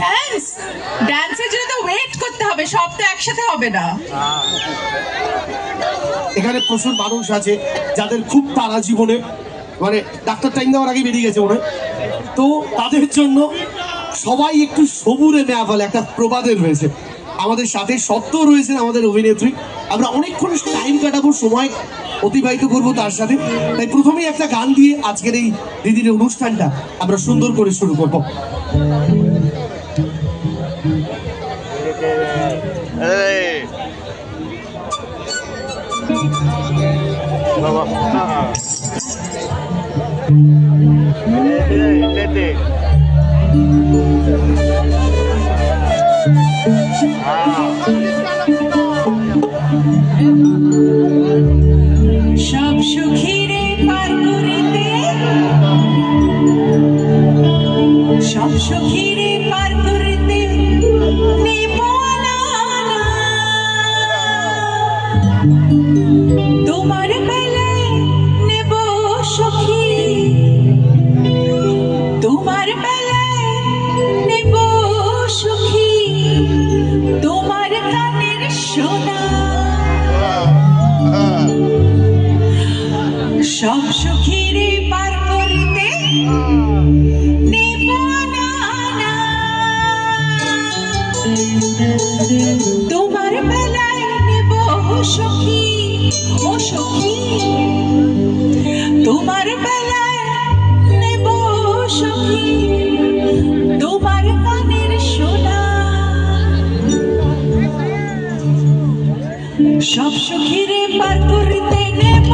Dance ডান্সের জন্য তো ওয়েট করতে হবে, সব তো একসাথে হবে না। এখানে প্রচুর মানুষ আছে যাদের খুব তাড়া জীবনে, মানে ডাক্তার টাইম দেওয়ার আগে বেরিয়ে গেছে মনে, তো তাদের জন্য সবাই একটু সবুরে নেওয়া বলে একটা প্রবাদের রয়েছে। আমাদের সাথে সত্য রয়েছেন আমাদের অভিনেত্রী, আমরা অনেকক্ষণ টাইম কাটাবো, সময় অতিবাহিত করবো তার সাথে। তাই প্রথমেই একটা গান দিয়ে আজকের এই দিদির অনুষ্ঠানটা আমরা সুন্দর করে শুরু করবো। সব সুখীরে পার করিতে, সব সুখীরে পার করিতে নেব না তোমার বেলায় নেব সখী, তোমার বেলায় নেব সখী, তোমার কানের সোনা। সব সুখীরে পার করিতে নেব না তোমার বেলায় নেব সখী, ও সখী তোমার বেলায় নেব সখী, তোমার কানের সোনা। সব সুখীরে পার করিতে নেব